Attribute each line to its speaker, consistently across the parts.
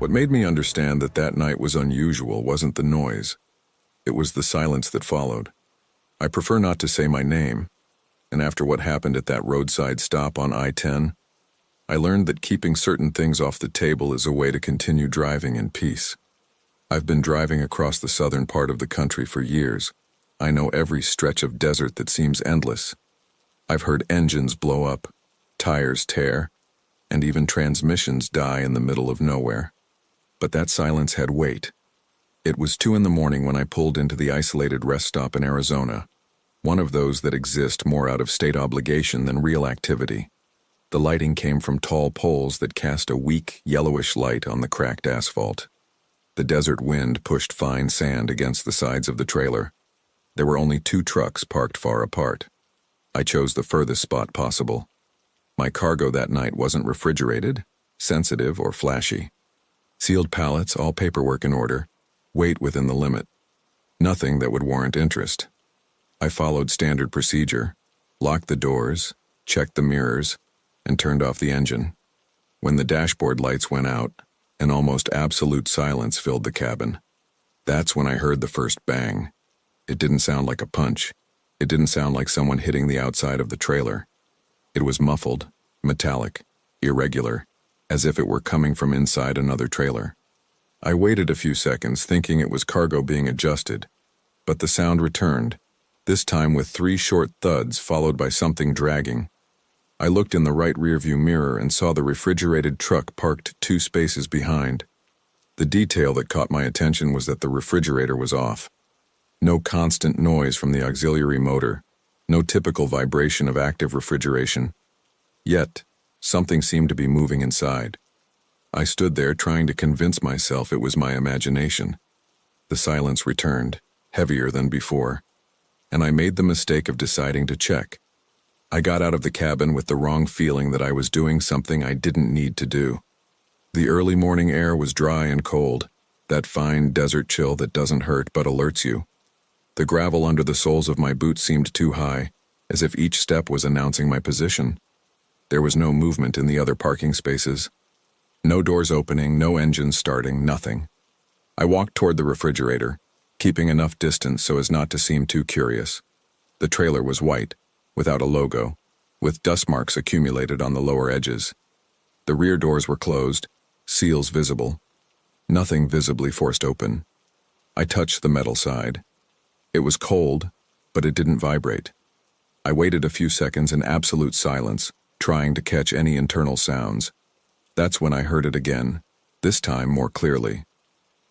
Speaker 1: What made me understand that that night was unusual wasn't the noise. It was the silence that followed. I prefer not to say my name, and after what happened at that roadside stop on I-10, I learned that keeping certain things off the table is a way to continue driving in peace. I've been driving across the southern part of the country for years. I know every stretch of desert that seems endless. I've heard engines blow up, tires tear, and even transmissions die in the middle of nowhere. But that silence had weight. It was 2 a.m. when I pulled into the isolated rest stop in Arizona, one of those that exist more out of state obligation than real activity. The lighting came from tall poles that cast a weak, yellowish light on the cracked asphalt. The desert wind pushed fine sand against the sides of the trailer. There were only 2 trucks parked far apart. I chose the furthest spot possible. My cargo that night wasn't refrigerated, sensitive, or flashy. Sealed pallets, all paperwork in order, weight within the limit. Nothing that would warrant interest. I followed standard procedure, locked the doors, checked the mirrors, and turned off the engine. When the dashboard lights went out, an almost absolute silence filled the cabin. That's when I heard the first bang. It didn't sound like a punch. It didn't sound like someone hitting the outside of the trailer. It was muffled, metallic, irregular, as if it were coming from inside another trailer. I waited a few seconds thinking it was cargo being adjusted, but the sound returned, this time with 3 short thuds followed by something dragging. I looked in the right rearview mirror and saw the refrigerated truck parked 2 spaces behind. The detail that caught my attention was that the refrigerator was off. No constant noise from the auxiliary motor, no typical vibration of active refrigeration. Yet, something seemed to be moving inside. I stood there trying to convince myself it was my imagination. The silence returned, heavier than before, and I made the mistake of deciding to check. I got out of the cabin with the wrong feeling that I was doing something I didn't need to do. The early morning air was dry and cold, that fine desert chill that doesn't hurt but alerts you. The gravel under the soles of my boots seemed too high, as if each step was announcing my position. There was no movement in the other parking spaces. No doors opening, no engines starting, nothing. I walked toward the refrigerator, keeping enough distance so as not to seem too curious. The trailer was white, without a logo, with dust marks accumulated on the lower edges. The rear doors were closed, seals visible. Nothing visibly forced open. I touched the metal side. It was cold, but it didn't vibrate. I waited a few seconds in absolute silence, trying to catch any internal sounds. That's when I heard it again, this time more clearly.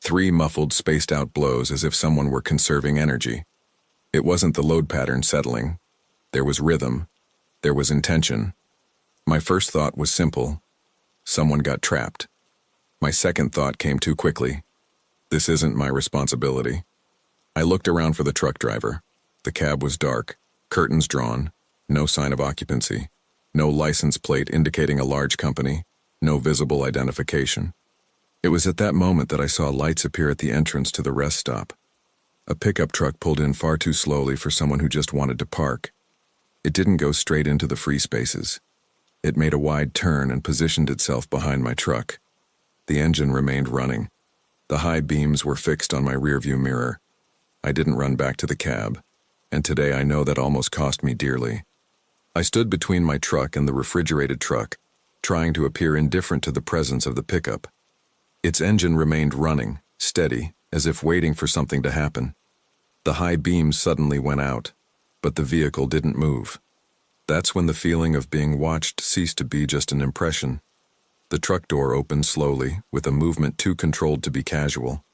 Speaker 1: 3 muffled, spaced-out blows as if someone were conserving energy. It wasn't the load pattern settling. There was rhythm. There was intention. My first thought was simple. Someone got trapped. My second thought came too quickly. This isn't my responsibility. I looked around for the truck driver. The cab was dark, curtains drawn, no sign of occupancy, no license plate indicating a large company, no visible identification. It was at that moment that I saw lights appear at the entrance to the rest stop. A pickup truck pulled in far too slowly for someone who just wanted to park. It didn't go straight into the free spaces. It made a wide turn and positioned itself behind my truck. The engine remained running. The high beams were fixed on my rearview mirror. I didn't run back to the cab, and today I know that almost cost me dearly. I stood between my truck and the refrigerated truck, trying to appear indifferent to the presence of the pickup. Its engine remained running, steady, as if waiting for something to happen. The high beams suddenly went out, but the vehicle didn't move. That's when the feeling of being watched ceased to be just an impression. The truck door opened slowly, with a movement too controlled to be casual.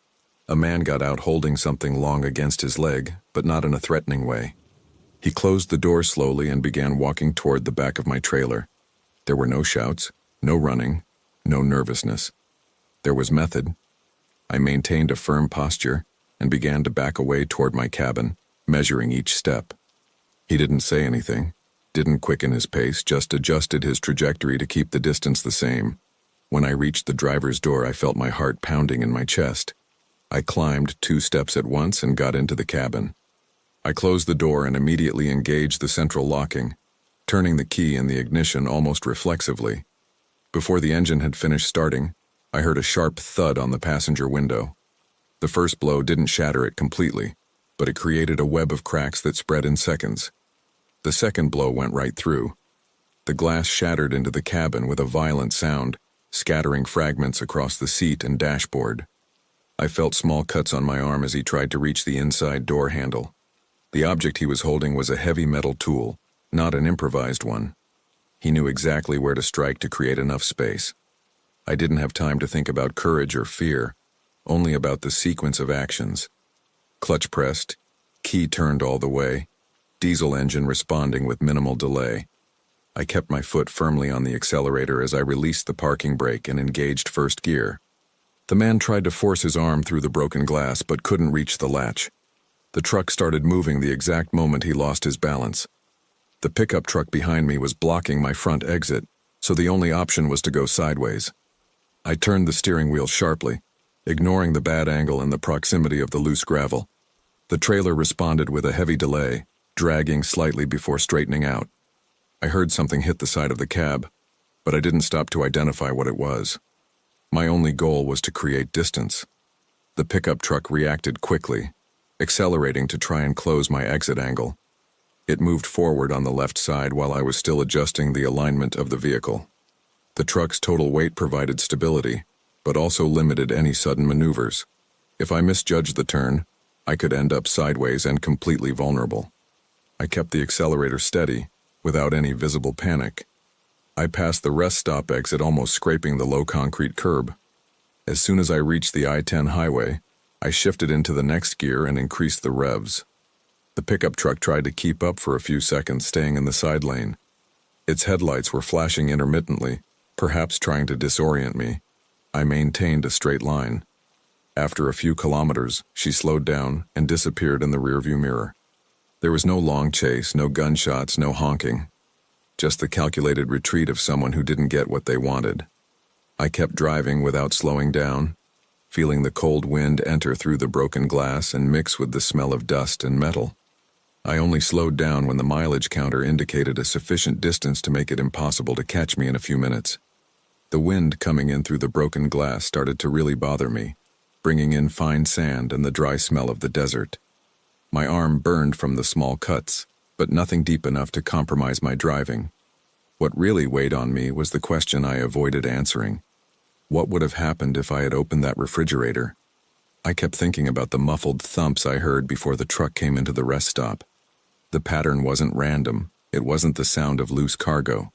Speaker 1: A man got out holding something long against his leg, but not in a threatening way. He closed the door slowly and began walking toward the back of my trailer. There were no shouts, no running, no nervousness. There was method. I maintained a firm posture and began to back away toward my cabin, measuring each step. He didn't say anything, didn't quicken his pace, just adjusted his trajectory to keep the distance the same. When I reached the driver's door, I felt my heart pounding in my chest. I climbed 2 steps at once and got into the cabin. I closed the door and immediately engaged the central locking, turning the key in the ignition almost reflexively. Before the engine had finished starting, I heard a sharp thud on the passenger window. The first blow didn't shatter it completely, but it created a web of cracks that spread in seconds. The second blow went right through. The glass shattered into the cabin with a violent sound, scattering fragments across the seat and dashboard. I felt small cuts on my arm as he tried to reach the inside door handle. The object he was holding was a heavy metal tool, not an improvised one. He knew exactly where to strike to create enough space. I didn't have time to think about courage or fear, only about the sequence of actions. Clutch pressed, key turned all the way, diesel engine responding with minimal delay. I kept my foot firmly on the accelerator as I released the parking brake and engaged first gear. The man tried to force his arm through the broken glass but couldn't reach the latch. The truck started moving the exact moment he lost his balance. The pickup truck behind me was blocking my front exit, so the only option was to go sideways. I turned the steering wheel sharply, ignoring the bad angle and the proximity of the loose gravel. The trailer responded with a heavy delay, dragging slightly before straightening out. I heard something hit the side of the cab, but I didn't stop to identify what it was. My only goal was to create distance. The pickup truck reacted quickly, accelerating to try and close my exit angle. It moved forward on the left side while I was still adjusting the alignment of the vehicle. The truck's total weight provided stability, but also limited any sudden maneuvers. If I misjudged the turn, I could end up sideways and completely vulnerable. I kept the accelerator steady, without any visible panic. I passed the rest stop exit almost scraping the low concrete curb. As soon as I reached the I-10 highway, I shifted into the next gear and increased the revs. The pickup truck tried to keep up for a few seconds, staying in the side lane. Its headlights were flashing intermittently, perhaps trying to disorient me. I maintained a straight line. After a few kilometers, she slowed down and disappeared in the rearview mirror. There was no long chase, no gunshots, no honking. Just the calculated retreat of someone who didn't get what they wanted. I kept driving without slowing down, feeling the cold wind enter through the broken glass and mix with the smell of dust and metal. I only slowed down when the mileage counter indicated a sufficient distance to make it impossible to catch me in a few minutes. The wind coming in through the broken glass started to really bother me, bringing in fine sand and the dry smell of the desert. My arm burned from the small cuts, but nothing deep enough to compromise my driving. What really weighed on me was the question I avoided answering. What would have happened if I had opened that refrigerator? I kept thinking about the muffled thumps I heard before the truck came into the rest stop. The pattern wasn't random. It wasn't the sound of loose cargo.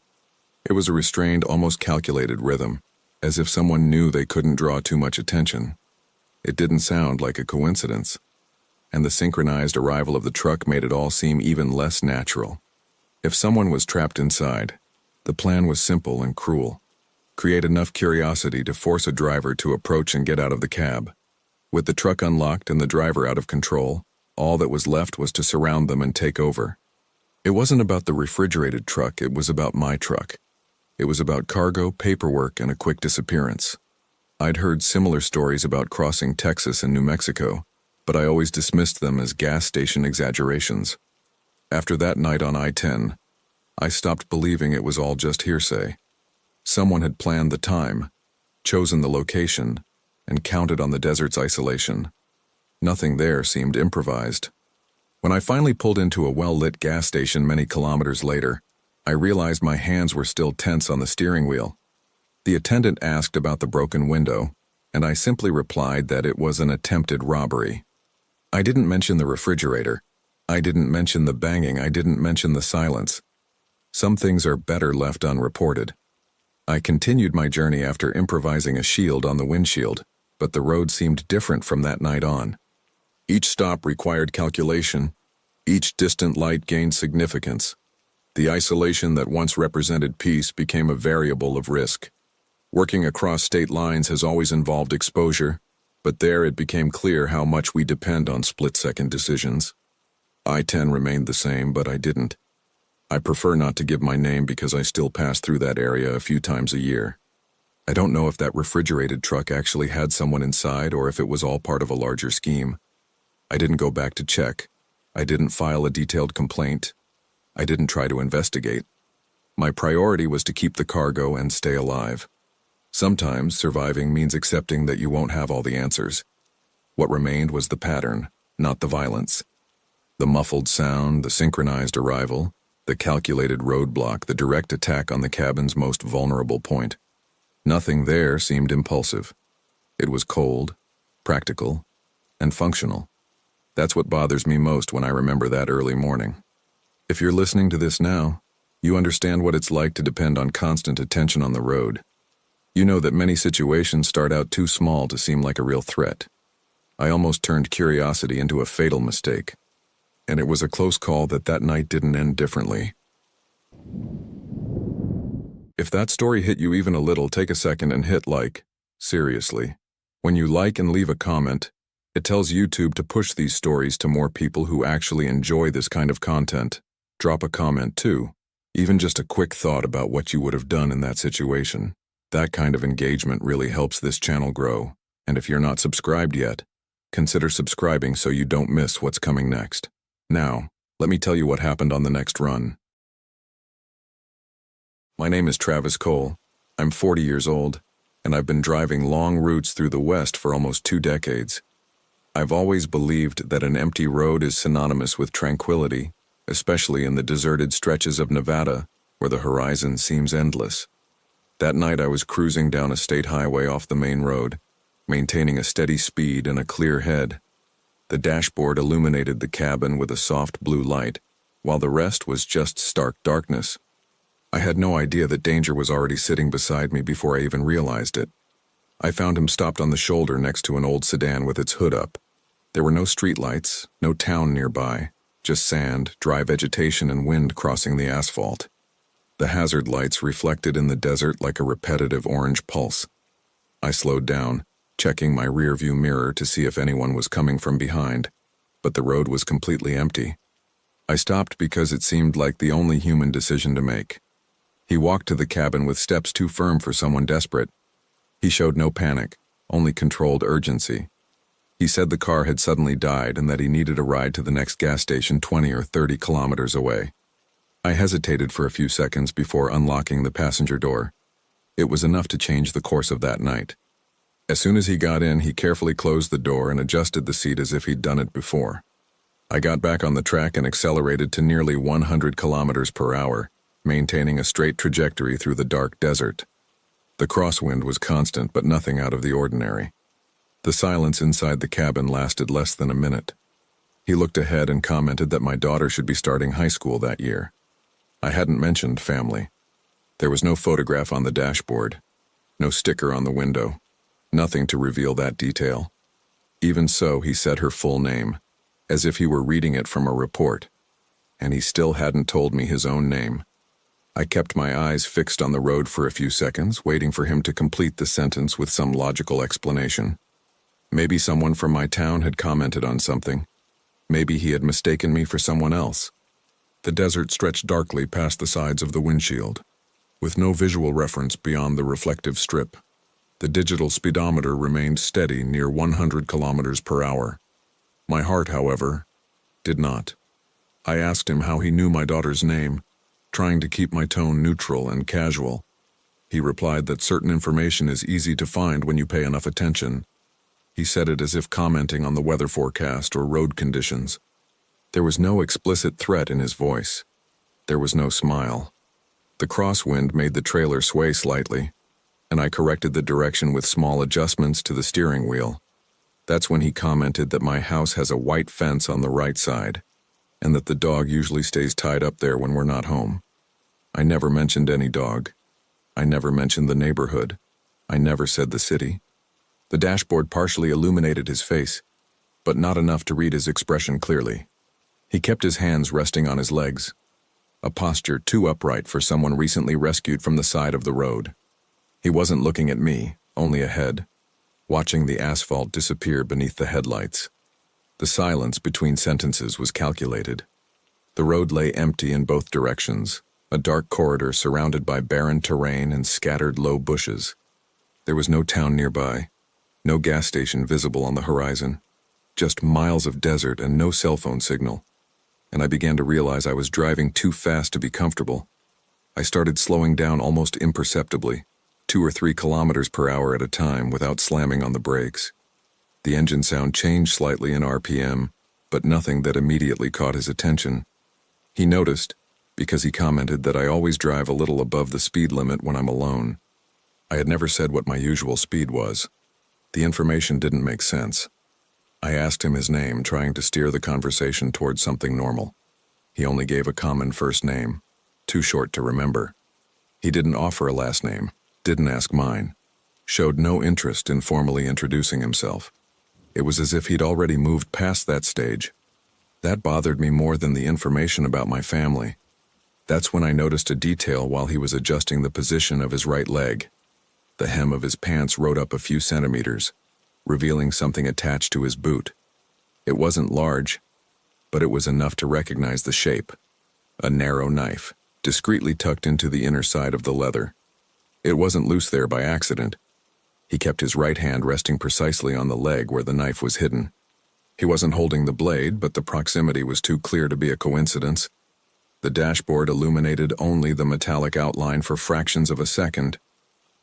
Speaker 1: It was a restrained, almost calculated rhythm, as if someone knew they couldn't draw too much attention. It didn't sound like a coincidence, and the synchronized arrival of the truck made it all seem even less natural. If someone was trapped inside, the plan was simple and cruel. Create enough curiosity to force a driver to approach and get out of the cab. With the truck unlocked and the driver out of control, all that was left was to surround them and take over. It wasn't about the refrigerated truck, it was about my truck. It was about cargo, paperwork, and a quick disappearance. I'd heard similar stories about crossing Texas and New Mexico, but I always dismissed them as gas station exaggerations. After that night on I-10, I stopped believing it was all just hearsay. Someone had planned the time, chosen the location, and counted on the desert's isolation. Nothing there seemed improvised. When I finally pulled into a well-lit gas station many kilometers later, I realized my hands were still tense on the steering wheel. The attendant asked about the broken window, and I simply replied that it was an attempted robbery. I didn't mention the refrigerator. I didn't mention the banging. I didn't mention the silence. Some things are better left unreported. I continued my journey after improvising a shield on the windshield, but the road seemed different from that night on. Each stop required calculation. Each distant light gained significance. The isolation that once represented peace became a variable of risk. Working across state lines has always involved exposure, but there it became clear how much we depend on split-second decisions. I-10 remained the same, but I didn't. I prefer not to give my name because I still pass through that area a few times a year. I don't know if that refrigerated truck actually had someone inside or if it was all part of a larger scheme. I didn't go back to check. I didn't file a detailed complaint. I didn't try to investigate. My priority was to keep the cargo and stay alive. Sometimes surviving means accepting that you won't have all the answers. What remained was the pattern, not the violence. The muffled sound, the synchronized arrival, the calculated roadblock, the direct attack on the cabin's most vulnerable point. Nothing there seemed impulsive. It was cold, practical, and functional. That's what bothers me most when I remember that early morning. If you're listening to this now, you understand what it's like to depend on constant attention on the road. You know that many situations start out too small to seem like a real threat. I almost turned curiosity into a fatal mistake. And it was a close call that night didn't end differently. If that story hit you even a little, take a second and hit like. Seriously. When you like and leave a comment, it tells YouTube to push these stories to more people who actually enjoy this kind of content. Drop a comment too, even just a quick thought about what you would have done in that situation. That kind of engagement really helps this channel grow, and if you're not subscribed yet, consider subscribing so you don't miss what's coming next. Now, let me tell you what happened on the next run. My name is Travis Cole. I'm 40 years old, and I've been driving long routes through the West for almost 2 decades. I've always believed that an empty road is synonymous with tranquility, especially in the deserted stretches of Nevada where the horizon seems endless. That night I was cruising down a state highway off the main road, maintaining a steady speed and a clear head. The dashboard illuminated the cabin with a soft blue light, while the rest was just stark darkness. I had no idea that danger was already sitting beside me before I even realized it. I found him stopped on the shoulder next to an old sedan with its hood up. There were no streetlights, no town nearby, just sand, dry vegetation, and wind crossing the asphalt. The hazard lights reflected in the desert like a repetitive orange pulse. I slowed down, checking my rearview mirror to see if anyone was coming from behind, but the road was completely empty. I stopped because it seemed like the only human decision to make. He walked to the cabin with steps too firm for someone desperate. He showed no panic, only controlled urgency. He said the car had suddenly died and that he needed a ride to the next gas station 20 or 30 kilometers away. I hesitated for a few seconds before unlocking the passenger door. It was enough to change the course of that night. As soon as he got in, he carefully closed the door and adjusted the seat as if he'd done it before. I got back on the track and accelerated to nearly 100 kilometers per hour, maintaining a straight trajectory through the dark desert. The crosswind was constant, but nothing out of the ordinary. The silence inside the cabin lasted less than a minute. He looked ahead and commented that my daughter should be starting high school that year. I hadn't mentioned family. There was no photograph on the dashboard, no sticker on the window, nothing to reveal that detail. Even so, he said her full name, as if he were reading it from a report, and he still hadn't told me his own name. I kept my eyes fixed on the road for a few seconds, waiting for him to complete the sentence with some logical explanation. Maybe someone from my town had commented on something. Maybe he had mistaken me for someone else. The desert stretched darkly past the sides of the windshield, with no visual reference beyond the reflective strip. The digital speedometer remained steady near 100 kilometers per hour. My heart, however, did not. I asked him how he knew my daughter's name, trying to keep my tone neutral and casual. He replied that certain information is easy to find when you pay enough attention. He said it as if commenting on the weather forecast or road conditions. There was no explicit threat in his voice. There was no smile. The crosswind made the trailer sway slightly, and I corrected the direction with small adjustments to the steering wheel. That's when he commented that my house has a white fence on the right side, and that the dog usually stays tied up there when we're not home. I never mentioned any dog. I never mentioned the neighborhood. I never said the city. The dashboard partially illuminated his face, but not enough to read his expression clearly. He kept his hands resting on his legs, a posture too upright for someone recently rescued from the side of the road. He wasn't looking at me, only ahead, watching the asphalt disappear beneath the headlights. The silence between sentences was calculated. The road lay empty in both directions, a dark corridor surrounded by barren terrain and scattered low bushes. There was no town nearby, no gas station visible on the horizon, just miles of desert and no cell phone signal. And I began to realize I was driving too fast to be comfortable. I started slowing down almost imperceptibly, 2 or 3 kilometers per hour at a time without slamming on the brakes. The engine sound changed slightly in RPM, but nothing that immediately caught his attention. He noticed, because he commented that I always drive a little above the speed limit when I'm alone. I had never said what my usual speed was. The information didn't make sense. I asked him his name, trying to steer the conversation towards something normal. He only gave a common first name, too short to remember. He didn't offer a last name, didn't ask mine, showed no interest in formally introducing himself. It was as if he'd already moved past that stage. That bothered me more than the information about my family. That's when I noticed a detail while he was adjusting the position of his right leg. The hem of his pants rode up a few centimeters, revealing something attached to his boot. It wasn't large, but it was enough to recognize the shape. A narrow knife, discreetly tucked into the inner side of the leather. It wasn't loose there by accident. He kept his right hand resting precisely on the leg where the knife was hidden. He wasn't holding the blade, but the proximity was too clear to be a coincidence. The dashboard illuminated only the metallic outline for fractions of a second.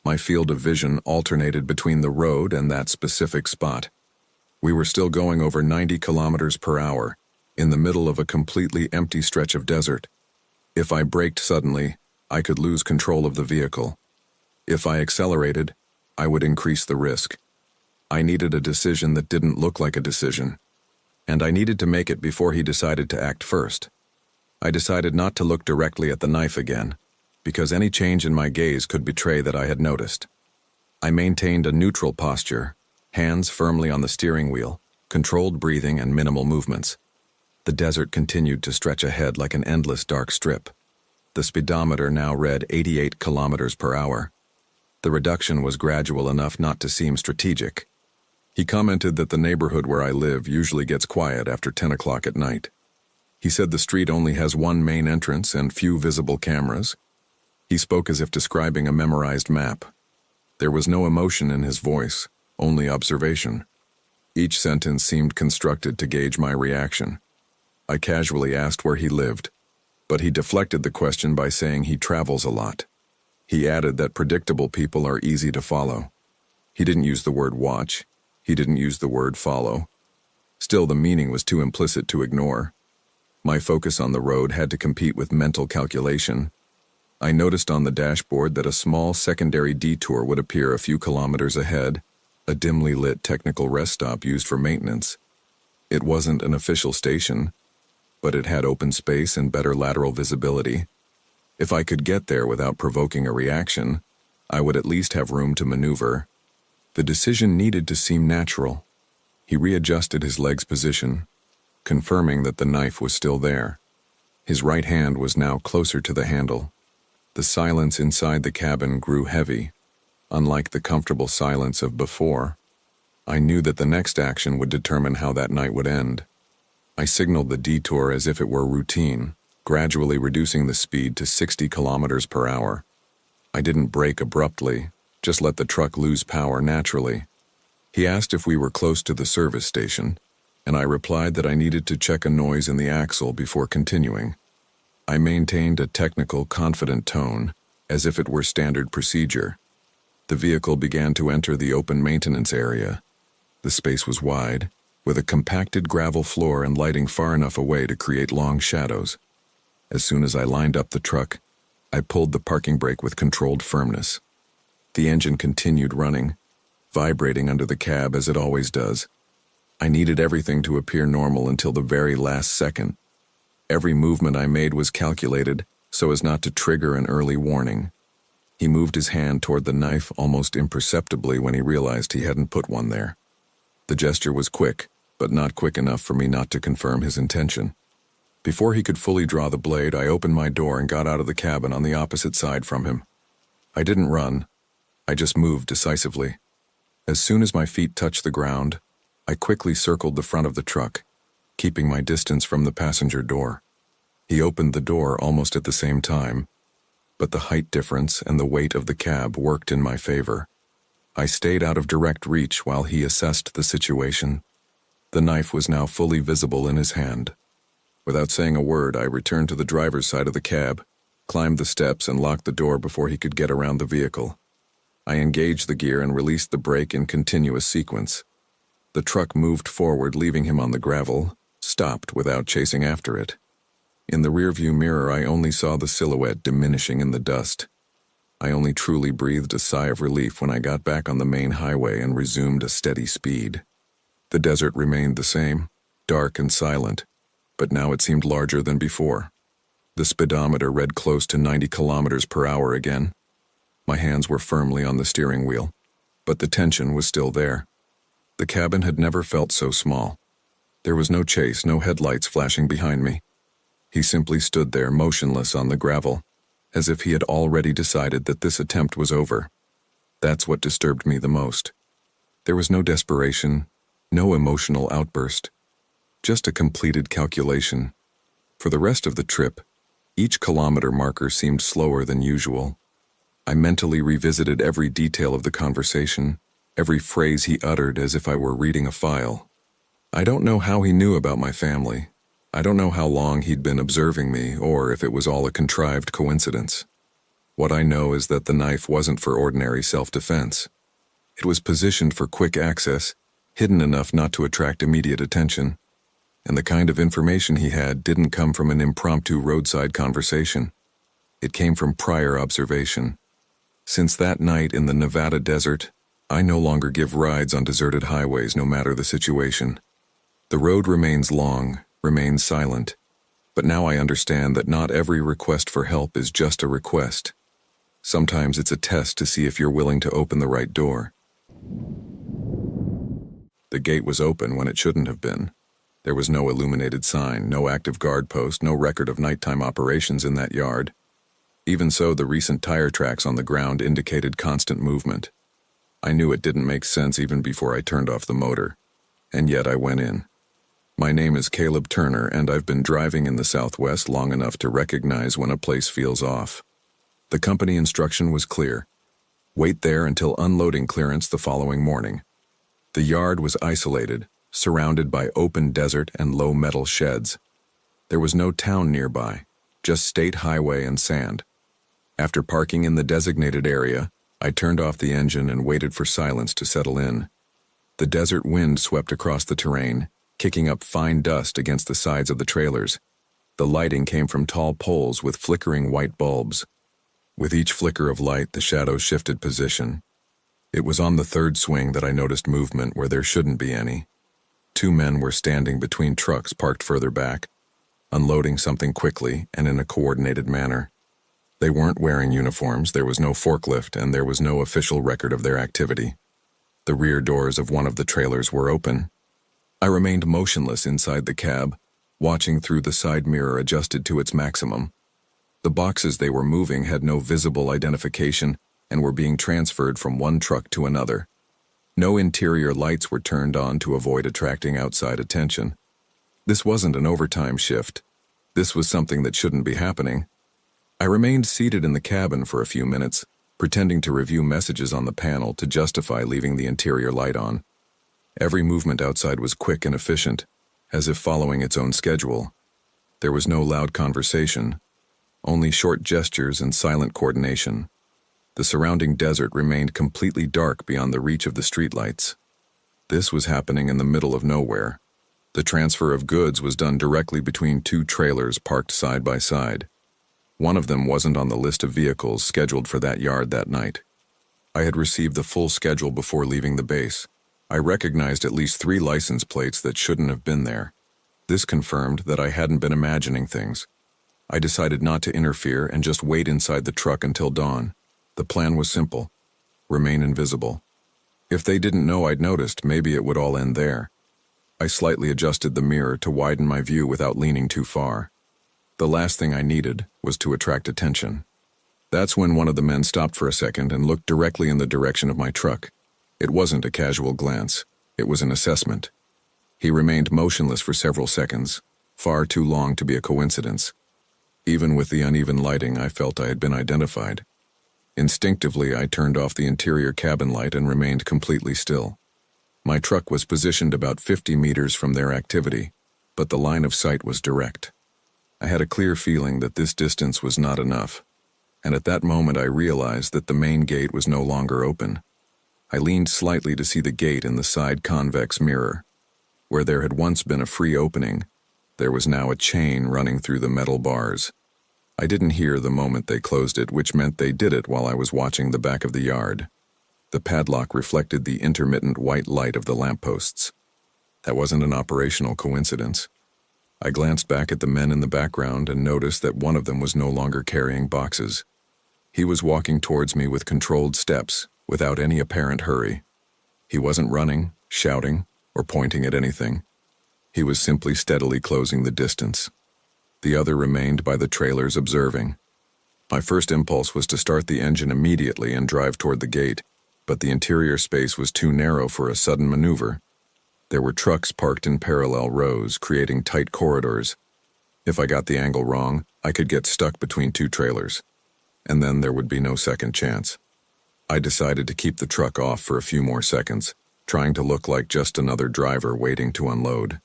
Speaker 1: My field of vision alternated between the road and that specific spot. We were still going over 90 kilometers per hour, in the middle of a completely empty stretch of desert. If I braked suddenly, I could lose control of the vehicle. If I accelerated, I would increase the risk. I needed a decision that didn't look like a decision, and I needed to make it before he decided to act first. I decided not to look directly at the knife again, because any change in my gaze could betray that I had noticed. I maintained a neutral posture, hands firmly on the steering wheel, controlled breathing and minimal movements. The desert continued to stretch ahead like an endless dark strip. The speedometer now read 88 kilometers per hour. The reduction was gradual enough not to seem strategic. He commented that the neighborhood where I live usually gets quiet after 10 o'clock at night. He said the street only has one main entrance and few visible cameras. He spoke as if describing a memorized map. There was no emotion in his voice, only observation. Each sentence seemed constructed to gauge my reaction. I casually asked where he lived, but he deflected the question by saying he travels a lot. He added that predictable people are easy to follow. He didn't use the word watch. He didn't use the word follow. Still, the meaning was too implicit to ignore. My focus on the road had to compete with mental calculation. I noticed on the dashboard that a small secondary detour would appear a few kilometers ahead, a dimly lit technical rest stop used for maintenance. It wasn't an official station, but it had open space and better lateral visibility. If I could get there without provoking a reaction, I would at least have room to maneuver. The decision needed to seem natural. He readjusted his leg's position, confirming that the knife was still there. His right hand was now closer to the handle. The silence inside the cabin grew heavy, unlike the comfortable silence of before. I knew that the next action would determine how that night would end. I signaled the detour as if it were routine, gradually reducing the speed to 60 kilometers per hour. I didn't brake abruptly, just let the truck lose power naturally. He asked if we were close to the service station, and I replied that I needed to check a noise in the axle before continuing. I maintained a technical, confident tone, as if it were standard procedure. The vehicle began to enter the open maintenance area. The space was wide, with a compacted gravel floor and lighting far enough away to create long shadows. As soon as I lined up the truck, I pulled the parking brake with controlled firmness. The engine continued running, vibrating under the cab as it always does. I needed everything to appear normal until the very last second. Every movement I made was calculated so as not to trigger an early warning. He moved his hand toward the knife almost imperceptibly when he realized he hadn't put one there. The gesture was quick, but not quick enough for me not to confirm his intention. Before he could fully draw the blade, I opened my door and got out of the cabin on the opposite side from him. I didn't run. I just moved decisively. As soon as my feet touched the ground, I quickly circled the front of the truck, keeping my distance from the passenger door. He opened the door almost at the same time, but the height difference and the weight of the cab worked in my favor. I stayed out of direct reach while he assessed the situation. The knife was now fully visible in his hand. Without saying a word, I returned to the driver's side of the cab, climbed the steps, and locked the door before he could get around the vehicle. I engaged the gear and released the brake in continuous sequence. The truck moved forward, leaving him on the gravel, stopped without chasing after it. In the rearview mirror, I only saw the silhouette diminishing in the dust. I only truly breathed a sigh of relief when I got back on the main highway and resumed a steady speed. The desert remained the same, dark and silent, but now it seemed larger than before. The speedometer read close to 90 kilometers per hour again. My hands were firmly on the steering wheel, but the tension was still there. The cabin had never felt so small. There was no chase, no headlights flashing behind me. He simply stood there, motionless on the gravel, as if he had already decided that this attempt was over. That's what disturbed me the most. There was no desperation, no emotional outburst, just a completed calculation. For the rest of the trip, each kilometer marker seemed slower than usual. I mentally revisited every detail of the conversation, every phrase he uttered as if I were reading a file. I don't know how he knew about my family. I don't know how long he'd been observing me, or if it was all a contrived coincidence. What I know is that the knife wasn't for ordinary self-defense. It was positioned for quick access, hidden enough not to attract immediate attention, and the kind of information he had didn't come from an impromptu roadside conversation. It came from prior observation. Since that night in the Nevada desert, I no longer give rides on deserted highways no matter the situation. The road remains long, remains silent, but now I understand that not every request for help is just a request. Sometimes it's a test to see if you're willing to open the right door. The gate was open when it shouldn't have been. There was no illuminated sign, no active guard post, no record of nighttime operations in that yard. Even so, the recent tire tracks on the ground indicated constant movement. I knew it didn't make sense even before I turned off the motor, and yet I went in. My name is Caleb Turner, and I've been driving in the Southwest long enough to recognize when a place feels off. The company instruction was clear. Wait there until unloading clearance the following morning. The yard was isolated, surrounded by open desert and low metal sheds. There was no town nearby, just state highway and sand. After parking in the designated area, I turned off the engine and waited for silence to settle in. The desert wind swept across the terrain, kicking up fine dust against the sides of the trailers. The lighting came from tall poles with flickering white bulbs. With each flicker of light, the shadows shifted position. It was on the third swing that I noticed movement where there shouldn't be any. Two men were standing between trucks parked further back, unloading something quickly and in a coordinated manner. They weren't wearing uniforms, there was no forklift, and there was no official record of their activity. The rear doors of one of the trailers were open. I remained motionless inside the cab, watching through the side mirror adjusted to its maximum. The boxes they were moving had no visible identification and were being transferred from one truck to another. No interior lights were turned on to avoid attracting outside attention. This wasn't an overtime shift. This was something that shouldn't be happening. I remained seated in the cabin for a few minutes, pretending to review messages on the panel to justify leaving the interior light on. Every movement outside was quick and efficient, as if following its own schedule. There was no loud conversation, only short gestures and silent coordination. The surrounding desert remained completely dark beyond the reach of the streetlights. This was happening in the middle of nowhere. The transfer of goods was done directly between two trailers parked side by side. One of them wasn't on the list of vehicles scheduled for that yard that night. I had received the full schedule before leaving the base. I recognized at least 3 license plates that shouldn't have been there. This confirmed that I hadn't been imagining things. I decided not to interfere and just wait inside the truck until dawn. The plan was simple: remain invisible. If they didn't know I'd noticed, maybe it would all end there. I slightly adjusted the mirror to widen my view without leaning too far. The last thing I needed was to attract attention. That's when one of the men stopped for a second and looked directly in the direction of my truck. It wasn't a casual glance. It was an assessment. He remained motionless for several seconds, far too long to be a coincidence. Even with the uneven lighting, I felt I had been identified. Instinctively, I turned off the interior cabin light and remained completely still. My truck was positioned about 50 meters from their activity, but the line of sight was direct. I had a clear feeling that this distance was not enough. and at that moment I realized that the main gate was no longer open. I leaned slightly to see the gate in the side convex mirror. Where there had once been a free opening, there was now a chain running through the metal bars. I didn't hear the moment they closed it, which meant they did it while I was watching the back of the yard. The padlock reflected the intermittent white light of the lampposts. That wasn't an operational coincidence. I glanced back at the men in the background and noticed that one of them was no longer carrying boxes. He was walking towards me with controlled steps, without any apparent hurry. He wasn't running, shouting, or pointing at anything. He was simply steadily closing the distance. The other remained by the trailers observing. My first impulse was to start the engine immediately and drive toward the gate, but the interior space was too narrow for a sudden maneuver. There were trucks parked in parallel rows, creating tight corridors. If I got the angle wrong, I could get stuck between two trailers, and then there would be no second chance. I decided to keep the truck off for a few more seconds, trying to look like just another driver waiting to unload.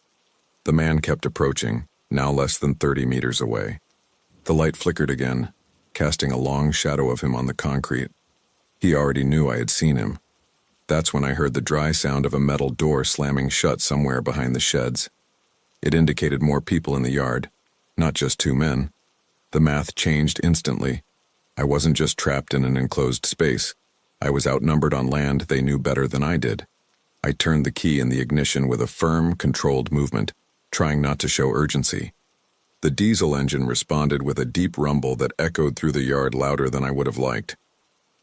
Speaker 1: The man kept approaching, now less than 30 meters away. The light flickered again, casting a long shadow of him on the concrete. He already knew I had seen him. That's when I heard the dry sound of a metal door slamming shut somewhere behind the sheds. It indicated more people in the yard, not just two men. The math changed instantly. I wasn't just trapped in an enclosed space. I was outnumbered on land they knew better than I did. I turned the key in the ignition with a firm, controlled movement, trying not to show urgency. The diesel engine responded with a deep rumble that echoed through the yard louder than I would have liked.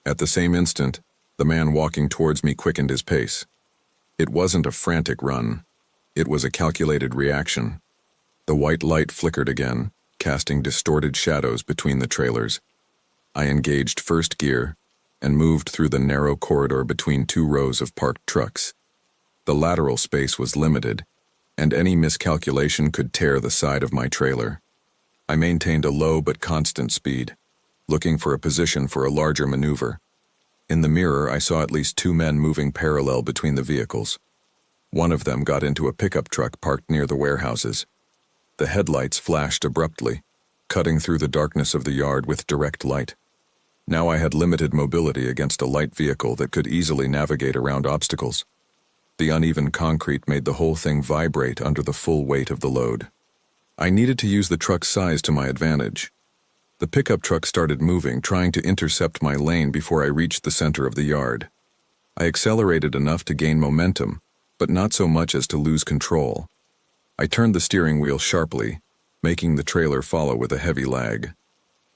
Speaker 1: At the same instant, the man walking towards me quickened his pace. It wasn't a frantic run. It was a calculated reaction. The white light flickered again, casting distorted shadows between the trailers. I engaged first gear and moved through the narrow corridor between two rows of parked trucks. The lateral space was limited, and any miscalculation could tear the side of my trailer. I maintained a low but constant speed, looking for a position for a larger maneuver. In the mirror, I saw at least two men moving parallel between the vehicles. One of them got into a pickup truck parked near the warehouses. The headlights flashed abruptly, cutting through the darkness of the yard with direct light. Now I had limited mobility against a light vehicle that could easily navigate around obstacles. The uneven concrete made the whole thing vibrate under the full weight of the load. I needed to use the truck's size to my advantage. The pickup truck started moving, trying to intercept my lane before I reached the center of the yard. I accelerated enough to gain momentum, but not so much as to lose control. I turned the steering wheel sharply, making the trailer follow with a heavy lag.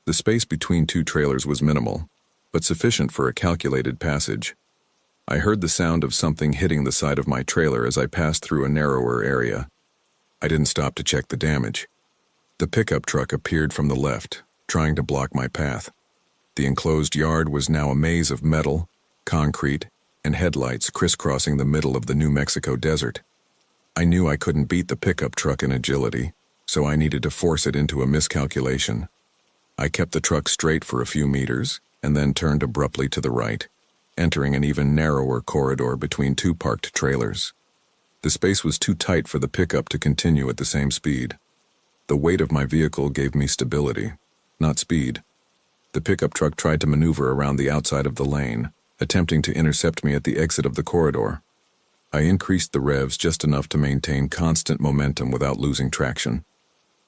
Speaker 1: The space between two trailers was minimal, but sufficient for a calculated passage. I heard the sound of something hitting the side of my trailer as I passed through a narrower area. I didn't stop to check the damage. The pickup truck appeared from the left, trying to block my path. The enclosed yard was now a maze of metal, concrete, and headlights crisscrossing the middle of the New Mexico desert. I knew I couldn't beat the pickup truck in agility, so I needed to force it into a miscalculation. I kept the truck straight for a few meters, and then turned abruptly to the right, entering an even narrower corridor between two parked trailers. The space was too tight for the pickup to continue at the same speed. The weight of my vehicle gave me stability, not speed. The pickup truck tried to maneuver around the outside of the lane, attempting to intercept me at the exit of the corridor. I increased the revs just enough to maintain constant momentum without losing traction.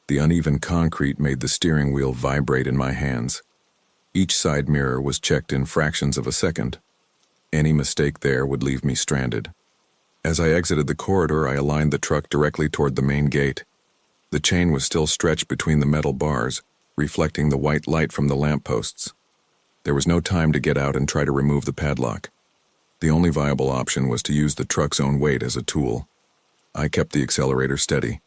Speaker 1: The uneven concrete made the steering wheel vibrate in my hands. Each side mirror was checked in fractions of a second. Any mistake there would leave me stranded. As I exited the corridor, I aligned the truck directly toward the main gate. The chain was still stretched between the metal bars, reflecting the white light from the lampposts. There was no time to get out and try to remove the padlock. The only viable option was to use the truck's own weight as a tool. I kept the accelerator steady.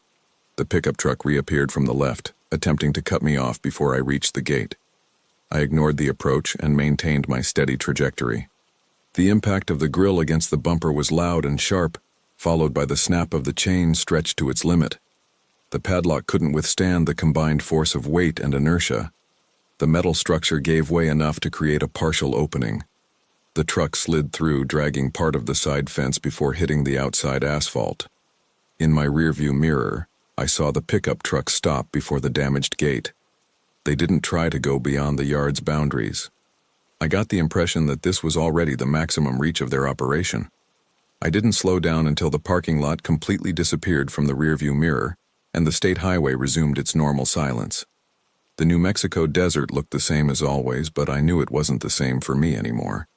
Speaker 1: The pickup truck reappeared from the left, attempting to cut me off before I reached the gate. I ignored the approach and maintained my steady trajectory. The impact of the grille against the bumper was loud and sharp, followed by the snap of the chain stretched to its limit. The padlock couldn't withstand the combined force of weight and inertia. The metal structure gave way enough to create a partial opening. The truck slid through, dragging part of the side fence before hitting the outside asphalt. In my rearview mirror, I saw the pickup truck stop before the damaged gate. They didn't try to go beyond the yard's boundaries. I got the impression that this was already the maximum reach of their operation. I didn't slow down until the parking lot completely disappeared from the rearview mirror, and the state highway resumed its normal silence. The New Mexico desert looked the same as always, but I knew it wasn't the same for me anymore.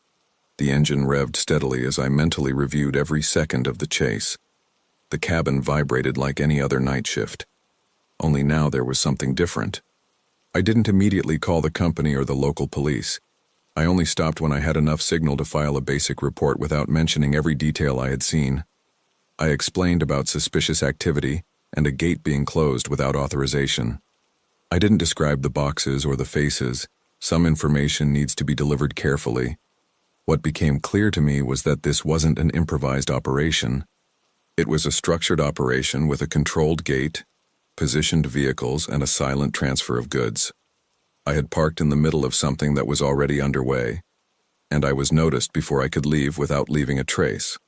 Speaker 1: The engine revved steadily as I mentally reviewed every second of the chase. The cabin vibrated like any other night shift. Only now there was something different. I didn't immediately call the company or the local police. I only stopped when I had enough signal to file a basic report without mentioning every detail I had seen. I explained about suspicious activity and a gate being closed without authorization. I didn't describe the boxes or the faces. Some information needs to be delivered carefully. What became clear to me was that this wasn't an improvised operation. It was a structured operation with a controlled gate, positioned vehicles, and a silent transfer of goods. I had parked in the middle of something that was already underway, and I was noticed before I could leave without leaving a trace.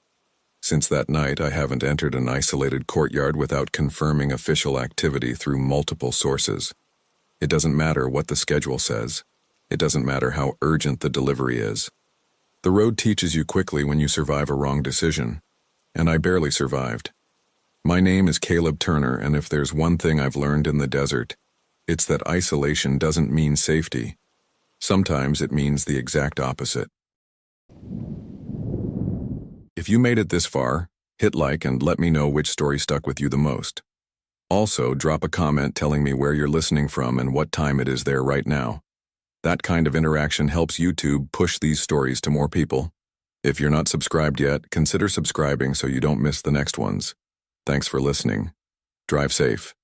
Speaker 1: Since that night, I haven't entered an isolated courtyard without confirming official activity through multiple sources. It doesn't matter what the schedule says. It doesn't matter how urgent the delivery is. The road teaches you quickly when you survive a wrong decision, and I barely survived. My name is Caleb Turner, and if there's one thing I've learned in the desert, it's that isolation doesn't mean safety. Sometimes it means the exact opposite. If you made it this far, hit like and let me know which story stuck with you the most. Also, drop a comment telling me where you're listening from and what time it is there right now. That kind of interaction helps YouTube push these stories to more people. If you're not subscribed yet, consider subscribing so you don't miss the next ones. Thanks for listening. Drive safe.